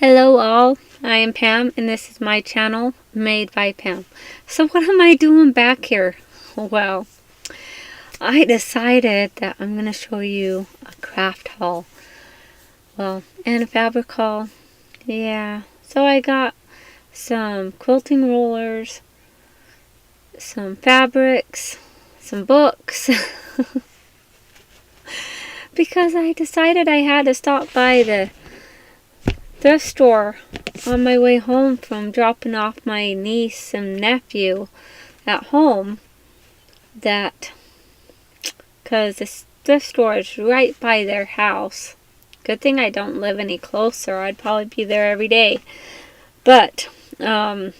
Hello all, I am Pam and this is my channel, Made by Pam. So what am I doing back here? Well, I decided that I'm going to show you a craft haul. Well, and a fabric haul. Yeah, so I got some quilting rollers, some fabrics, some books. Because I decided I had to stop by the thrift store on my way home from dropping off my niece and nephew at home, because the thrift store is right by their house. Good thing I don't live any closer. I'd probably be there every day. But I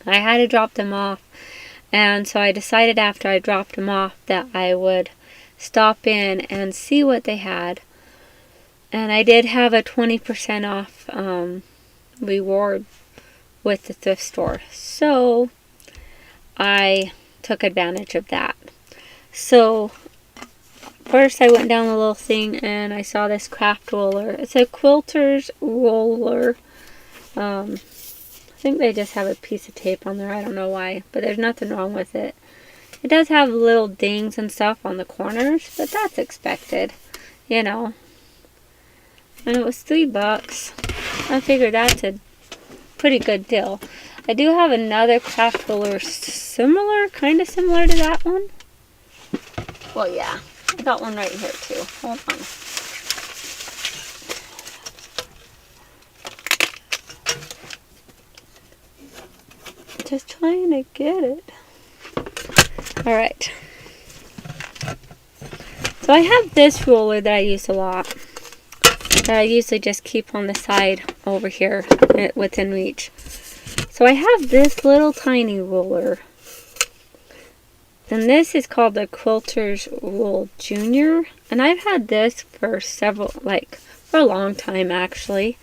had to drop them off, and so I decided after I dropped them off that I would stop in and see what they had. And I did have a 20% off reward with the thrift store. So I took advantage of that. So first I went down the little thing and I saw this craft roller. It's a Quilter's roller. I think they just have a piece of tape on there. I don't know why, but there's nothing wrong with it. It does have little dings and stuff on the corners, but that's expected, you know. And it was $3. I figured that's a pretty good deal. I do have another craft roller kind of similar to that one. Well, yeah, I got one right here too. Hold on. Just trying to get it. Alright. So I have this roller that I use a lot, that I usually just keep on the side over here within reach. So I have this little tiny roller. And this is called the Quilter's Roll Junior. And I've had this for for a long time actually.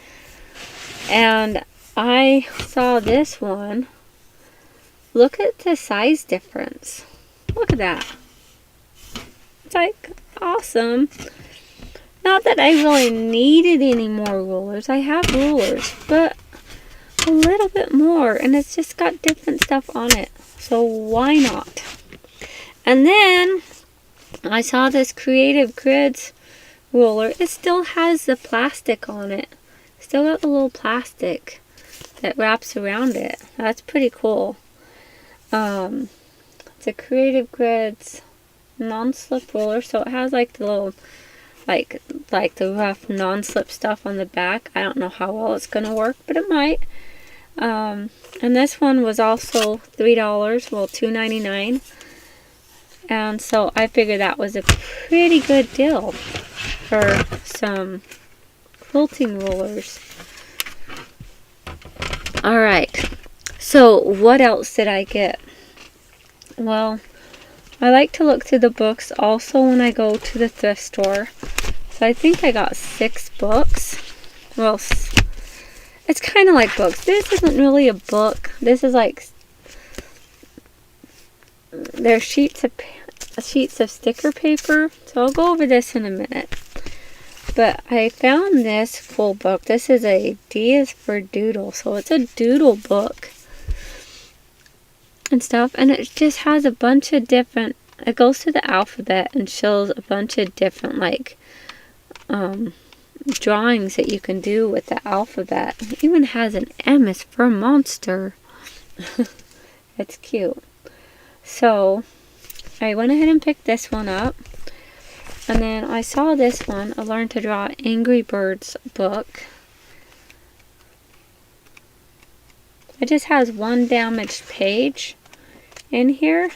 And I saw this one. Look at the size difference. Look at that. It's like awesome. Not that I really needed any more rulers. I have rulers, but a little bit more. And it's just got different stuff on it. So why not? And then I saw this Creative Grids ruler. It still has the plastic on it. Still got the little plastic that wraps around it. That's pretty cool. It's a Creative Grids non-slip roller. So it has like the little like the rough non-slip stuff on the back. I don't know how well it's gonna work, but it might. And this one was also $3, well $2.99, and so I figured that was a pretty good deal for some quilting rollers. Alright, so what else did I get? Well, I like to look through the books also when I go to the thrift store. So I think I got 6 books. Well, it's kind of like books. This isn't really a book. This is like, they're sheets of sticker paper. So I'll go over this in a minute. But I found this full book. This is a D is for doodle. So it's a doodle book and stuff, and it just has a bunch of different, it goes to the alphabet and shows a bunch of different drawings that you can do with the alphabet. It even has an M is for monster. It's cute. So I went ahead and picked this one up, and then I saw this one, a Learn to Draw Angry Birds book. It just has one damaged page in here.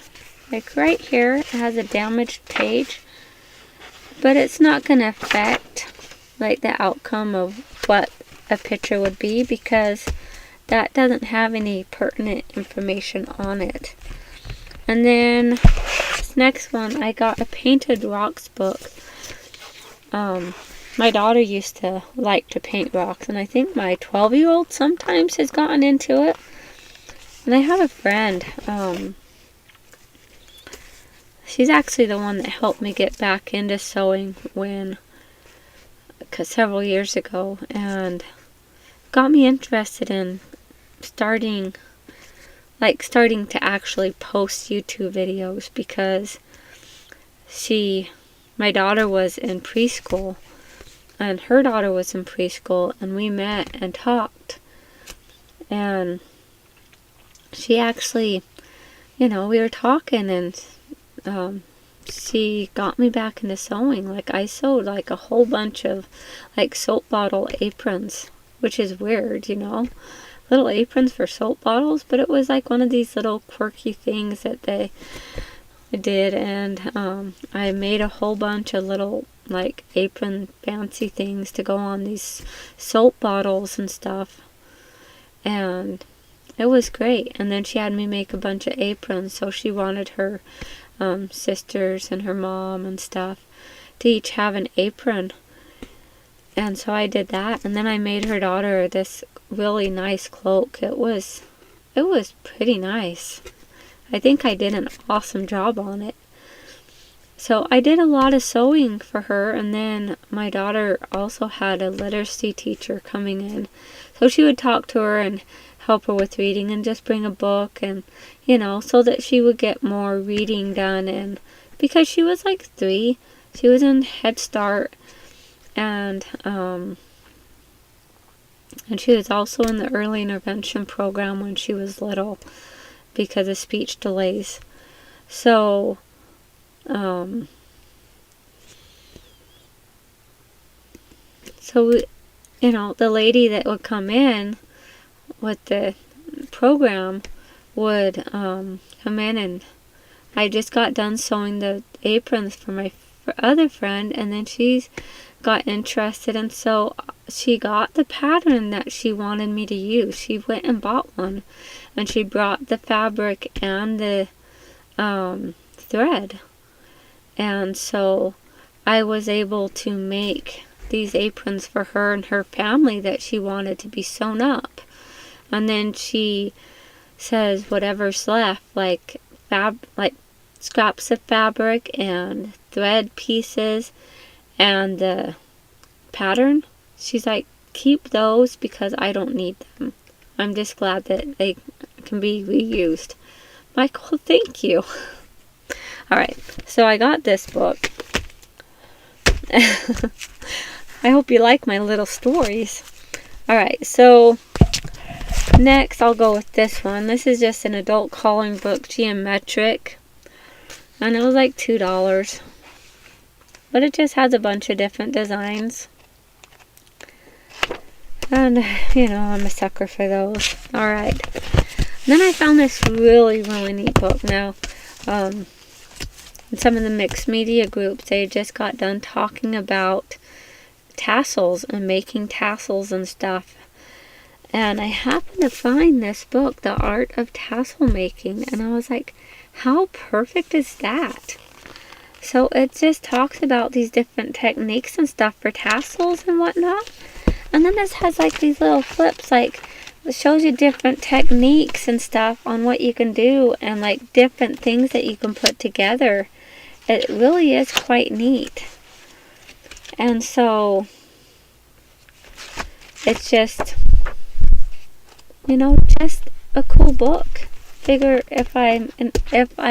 Like right here, it has a damaged page. But it's not going to affect like the outcome of what a picture would be, because that doesn't have any pertinent information on it. And then this next one, I got a Painted Rocks book. My daughter used to like to paint rocks, and I think my 12-year-old sometimes has gotten into it. And I have a friend, she's actually the one that helped me get back into sewing when several years ago, and got me interested in starting to actually post YouTube videos, because my daughter was in preschool, and her daughter was in preschool, and we met and talked, and she actually, we were talking, and she got me back into sewing. Like, I sewed like a whole bunch of like soap bottle aprons, which is weird, little aprons for soap bottles, but it was like one of these little quirky things that they did, and I made a whole bunch of little like apron fancy things to go on these soap bottles and stuff, and it was great. And then she had me make a bunch of aprons, so she wanted her sisters and her mom and stuff to each have an apron, and so I did that. And then I made her daughter this really nice cloak. It was pretty nice. I think I did an awesome job on it. So I did a lot of sewing for her, and then my daughter also had a literacy teacher coming in. So she would talk to her and help her with reading, and just bring a book, and so that she would get more reading done. And because she was like 3, she was in Head Start, and she was also in the early intervention program when she was little, because of speech delays. So, the lady that would come in with the program would come in, and I just got done sewing the aprons for my other friend, and then she's got interested, and so she got the pattern that she wanted me to use. She went and bought one, and she brought the fabric and the thread, and so I was able to make these aprons for her and her family that she wanted to be sewn up. And then she says whatever's left, like scraps of fabric and thread pieces and the pattern, she's like, keep those because I don't need them. I'm just glad that they can be reused. Michael, thank you. Alright, so I got this book. I hope you like my little stories. Alright, so next I'll go with this one. This is just an adult coloring book, geometric. And it was like $2. But it just has a bunch of different designs. And, I'm a sucker for those. Alright. Then I found this really, really neat book. Now, in some of the mixed media groups, they just got done talking about tassels and making tassels and stuff. And I happened to find this book, The Art of Tassel Making, and I was like, how perfect is that? So it just talks about these different techniques and stuff for tassels and whatnot. And then this has like these little flips, like it shows you different techniques and stuff on what you can do, and like different things that you can put together. It really is quite neat. And so it's just, just a cool book. Figure if I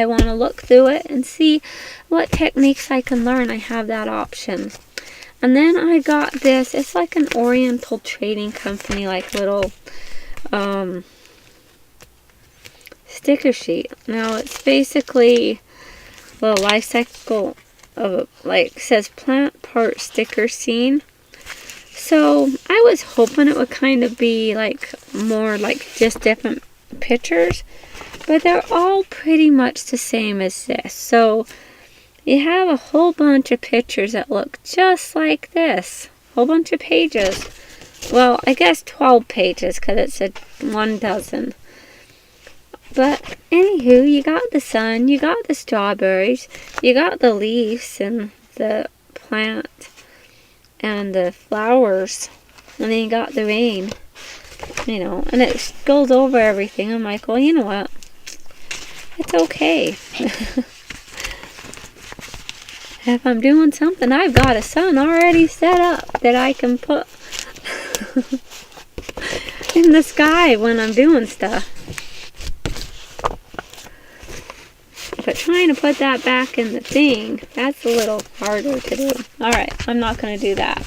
want to look through it and see what techniques I can learn, I have that option. And then I got this. It's like an Oriental trading company, like little sticker sheet. Now it's basically a life cycle of, like, says plant part sticker scene. So I was hoping it would kind of be like more like just different pictures, but they're all pretty much the same as this. So you have a whole bunch of pictures that look just like this. Whole bunch of pages. Well, I guess 12 pages because it's a 1 dozen. But anywho, you got the sun, you got the strawberries, you got the leaves and the plant and the flowers, and then you got the rain, and it goes over everything. I'm like, well, you know what? It's okay. if I'm doing something, I've got a sun already set up that I can put in the sky when I'm doing stuff. But trying to put that back in the thing, that's a little harder to do. Alright, I'm not going to do that.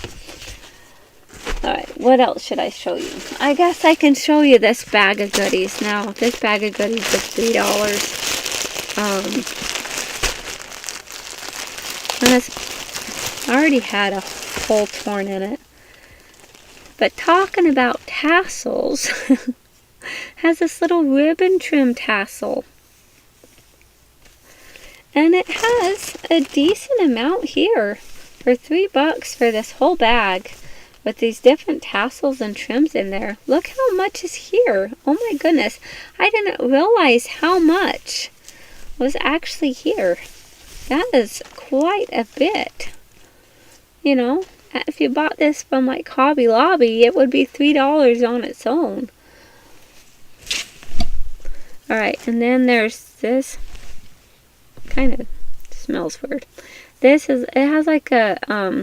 Alright, what else should I show you? I guess I can show you this bag of goodies. Now, this bag of goodies is $3. And it's already had a hole torn in it. But talking about tassels, has this little ribbon trim tassel. And it has a decent amount here for $3 for this whole bag with these different tassels and trims in there. Look how much is here. Oh my goodness. I didn't realize how much was actually here. That is quite a bit. You know, if you bought this from like Hobby Lobby, it would be $3 on its own. Alright, and then there's this. Kind of smells weird. This is, it has like a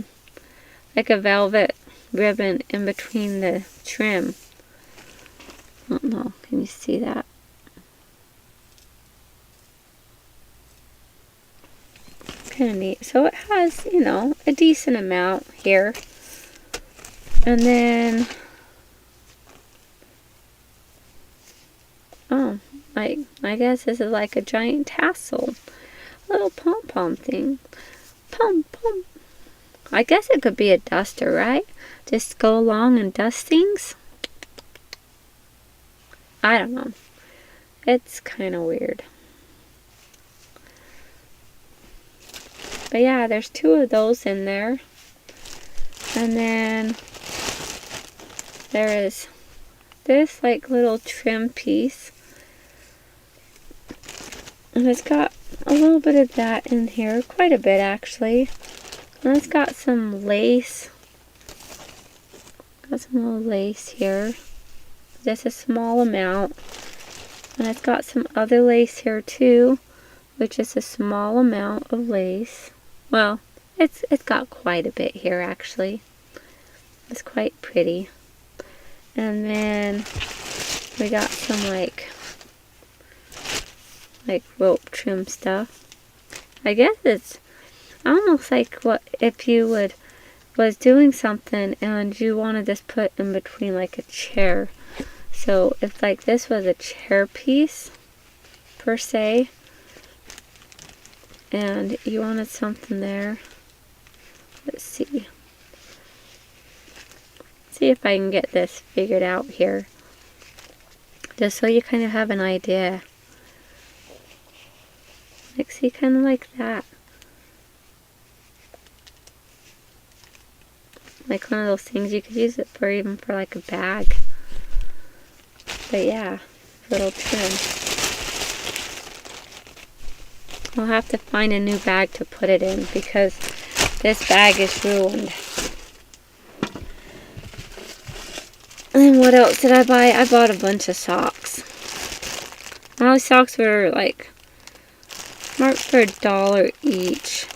velvet ribbon in between the trim. I don't know, can you see that? Kind of neat. So it has, you know, a decent amount here. And then, oh, like, I guess this is like a giant tassel. Little pom-pom thing. Pom-pom. I guess it could be a duster, right? Just go along and dust things. I don't know. It's kind of weird. But yeah, there's 2 of those in there. And then there is this like little trim piece. And it's got a little bit of that in here. Quite a bit actually. And it's got some lace. Got some little lace here. Just a small amount. And it's got some other lace here too, which is a small amount of lace. Well, it's got quite a bit here actually. It's quite pretty. And then we got some like rope trim stuff. I guess it's almost like what if you was doing something and you wanted this put in between like a chair. So if like this was a chair piece per se, and you wanted something there. Let's see. See if I can get this figured out here. Just so you kind of have an idea. Like, see, kind of like that. Like one of those things you could use it for, even for like a bag. But yeah, little trim. I'll have to find a new bag to put it in because this bag is ruined. And what else did I buy? I bought a bunch of socks. All the socks were like marked for $1 each.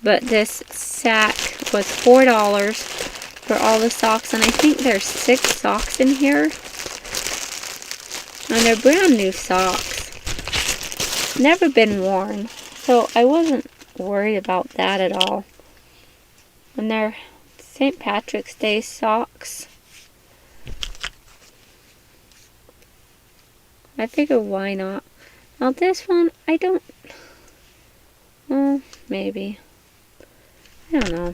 But this sack was $4 for all the socks. And I think there's 6 socks in here. And they're brand new socks. Never been worn. So I wasn't worried about that at all. And they're St. Patrick's Day socks. I figure why not. Now this one, I don't... Well, maybe. I don't know.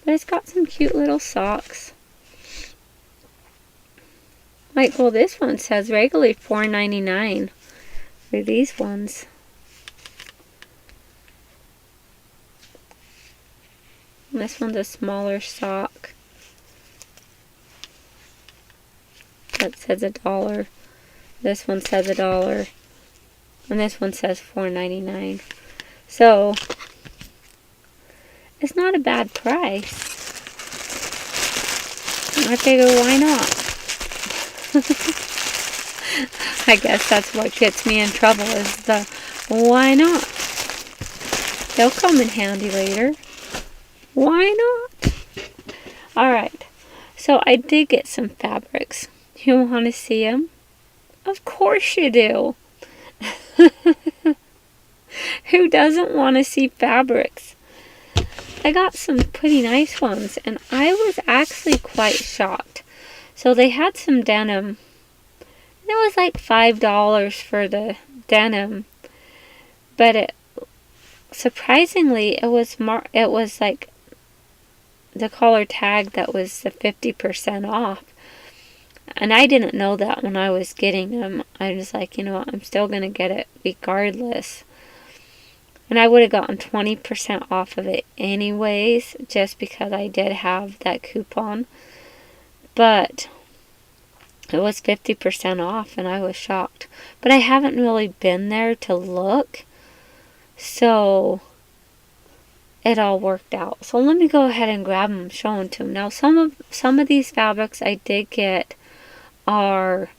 But it's got some cute little socks. Like, well, this one says regularly $4.99 for these ones. And this one's a smaller sock. That says $1. This one says $1. And this one says $4.99. So, it's not a bad price. I figure, why not? I guess that's what gets me in trouble, is the why not. They'll come in handy later. Why not? Alright, so I did get some fabrics. You want to see them? Of course you do. Who doesn't want to see fabrics? I got some pretty nice ones, and I was actually quite shocked. So they had some denim. It was like $5 for the denim, but surprisingly it was like the collar tag that was the 50% off. And I didn't know that when I was getting them. I was like, you know what, I'm still going to get it regardless. And I would have gotten 20% off of it anyways, just because I did have that coupon. But it was 50% off, and I was shocked. But I haven't really been there to look, so it all worked out. So let me go ahead and grab them and show them to them. Now, some of these fabrics I did get are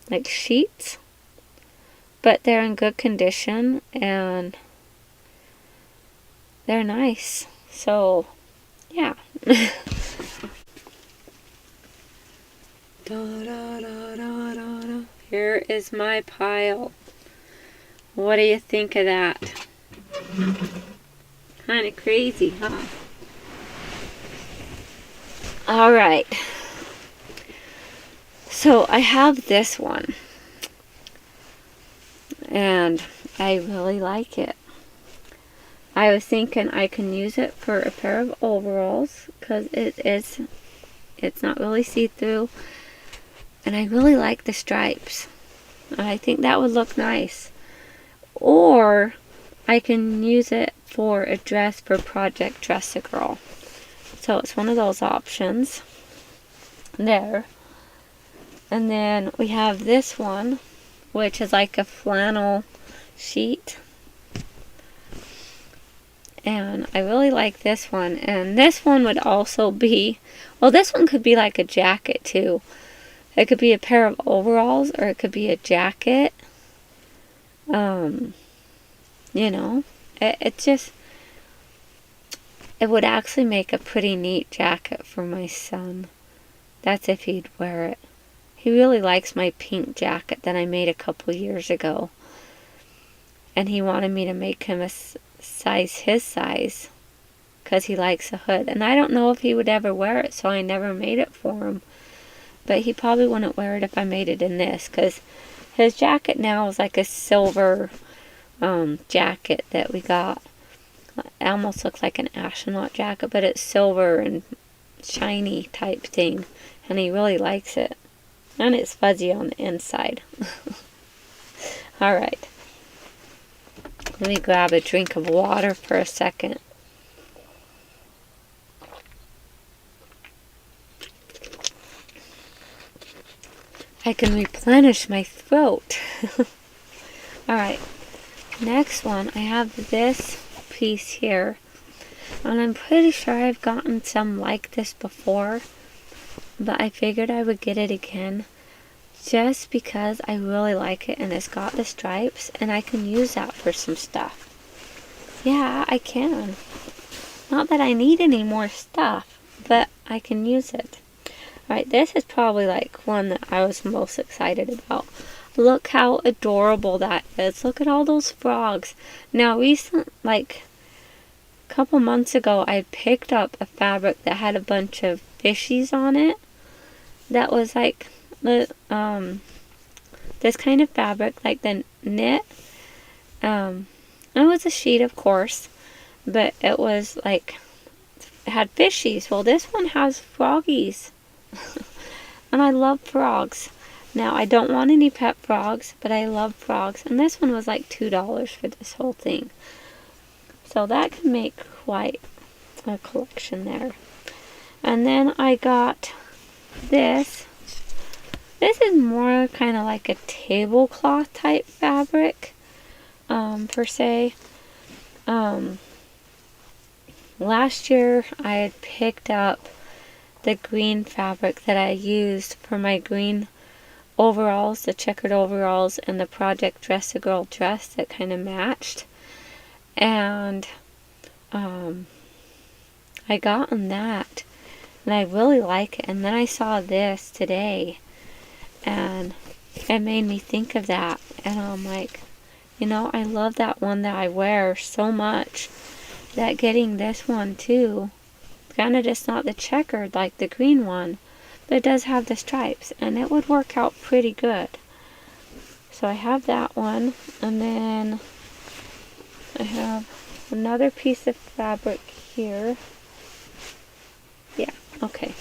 like sheets, but they're in good condition and they're nice. So yeah. Here is my pile. What do you think of that? Kind of crazy, huh? Alright. So I have this one. And I really like it. I was thinking I can use it for a pair of overalls because it's not really see-through. And I really like the stripes. I think that would look nice. Or I can use it for a dress for Project Dress a Girl. So it's one of those options there. And then we have this one, which is like a flannel sheet. And I really like this one. And this one would also be, well, this one could be like a jacket too. It could be a pair of overalls, or it could be a jacket. You know, it would actually make a pretty neat jacket for my son. That's if he'd wear it. He really likes my pink jacket that I made a couple years ago. And he wanted me to make him his size, because he likes a hood. And I don't know if he would ever wear it, so I never made it for him. But he probably wouldn't wear it if I made it in this, because his jacket now is like a silver jacket that we got. It almost looks like an astronaut jacket, but it's silver and shiny type thing. And he really likes it. And it's fuzzy on the inside. Alright. Let me grab a drink of water for a second. I can replenish my throat. Alright. Next one, I have this piece here. And I'm pretty sure I've gotten some like this before. But I figured I would get it again. Just because I really like it, and it's got the stripes, and I can use that for some stuff. Yeah, I can. Not that I need any more stuff, but I can use it. Alright, this is probably like one that I was most excited about. Look how adorable that is. Look at all those frogs. Now, like a couple months ago, I picked up a fabric that had a bunch of fishies on it. That was like this kind of fabric, like the knit. It was a sheet, of course, but it was like, it had fishies. Well, this one has froggies. And I love frogs. Now, I don't want any pet frogs, but I love frogs. And this one was like $2 for this whole thing. So that can make quite a collection there. And then I got this. This is more kind of like a tablecloth type fabric, per se. Last year I had picked up the green fabric that I used for my green overalls, the checkered overalls, and the Project Dress a Girl dress that kind of matched. And I got on that, and I really like it. And then I saw this today, and it made me think of that. And I'm like, I love that one that I wear so much that getting this one too, kind of just not the checkered like the green one, but it does have the stripes, and it would work out pretty good. So I have that one, and then I have another piece of fabric here. Yeah, okay.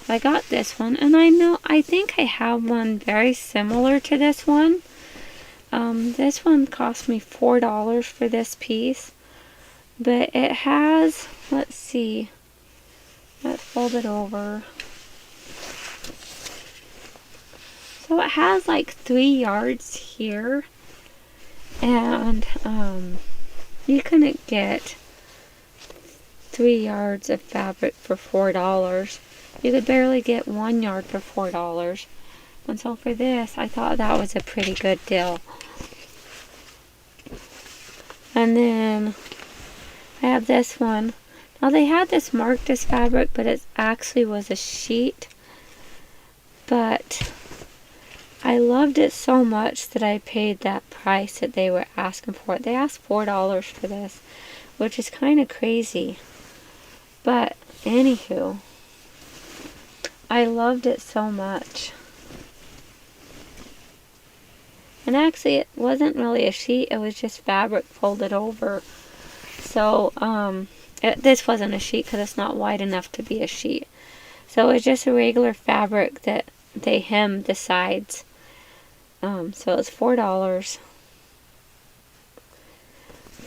I got this one, and I think I have one very similar to this one. This one cost me $4 for this piece, but it has, let's see, let's fold it over. So it has like 3 yards here, and you couldn't get 3 yards of fabric for $4. You could barely get 1 yard for $4. And so for this, I thought that was a pretty good deal. And then I have this one. Now they had this marked as fabric, but it actually was a sheet. But I loved it so much that I paid that price that they were asking for it. They asked $4 for this, which is kind of crazy. But anywho, I loved it so much. And actually it wasn't really a sheet, it was just fabric folded over. So this wasn't a sheet because it's not wide enough to be a sheet. So it's just a regular fabric that they hemmed the sides. So it's $4.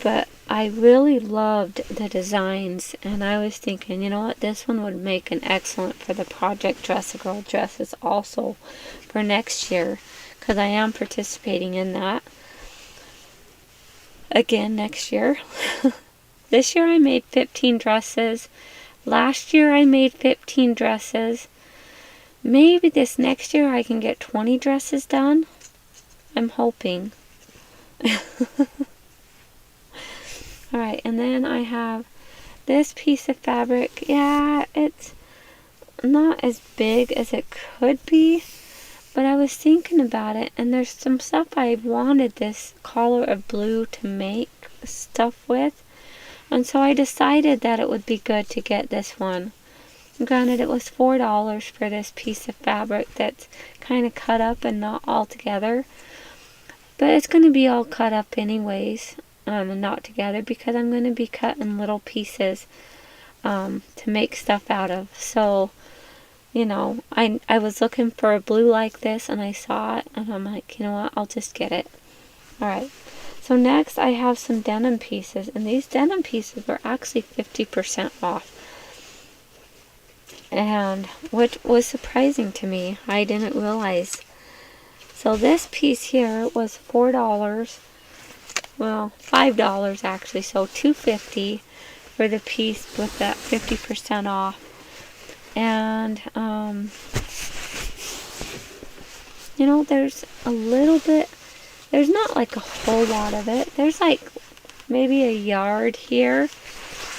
But I really loved the designs, and I was thinking, you know what, this one would make an excellent for the Project Dress a Girl dresses also for next year, because I am participating in that again next year. This year I made 15 dresses. Last year I made 15 dresses. Maybe this next year I can get 20 dresses done. I'm hoping. Alright, and then I have this piece of fabric. Yeah, it's not as big as it could be, but I was thinking about it, and there's some stuff I wanted this collar of blue to make stuff with, and so I decided that it would be good to get this one. Granted, it was $4 for this piece of fabric that's kind of cut up and not all together, but it's going to be all cut up anyways. And not together, because I'm going to be cutting little pieces to make stuff out of. So, I was looking for a blue like this, and I saw it, and I'm like, you know what, I'll just get it. Alright, so next I have some denim pieces, and these denim pieces were actually 50% off. And which was surprising to me. I didn't realize. So this piece here was $4. Well, $5 actually, so $2.50 for the piece with that 50% off. And there's a little bit, there's not like a whole lot of it. There's like maybe a yard here,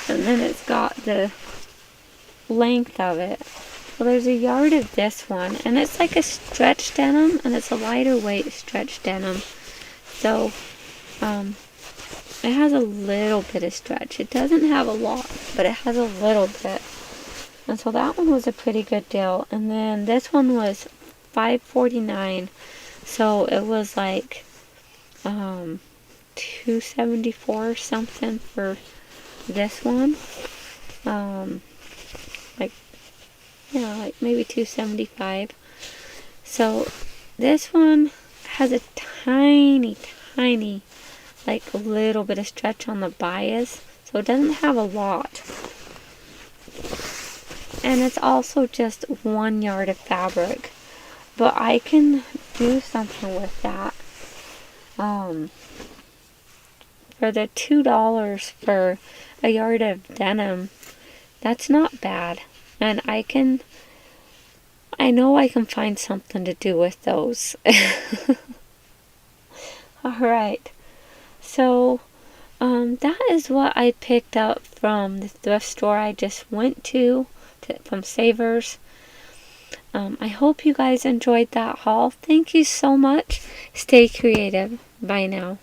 and then it's got the length of it. Well, there's a yard of this one, and it's like a stretch denim, and it's a lighter weight stretch denim. So it has a little bit of stretch. It doesn't have a lot, but it has a little bit. And so that one was a pretty good deal. And then this one was $5.49. So it was like $2.74 or something for this one. Like maybe $2.75. So this one has a tiny like a little bit of stretch on the bias, so it doesn't have a lot, and it's also just 1 yard of fabric, but I can do something with that. For the $2 for a yard of denim, that's not bad, and I can I know I can find something to do with those. Alright, so that is what I picked up from the thrift store I just went to from Savers. I hope you guys enjoyed that haul. Thank you so much. Stay creative. Bye now.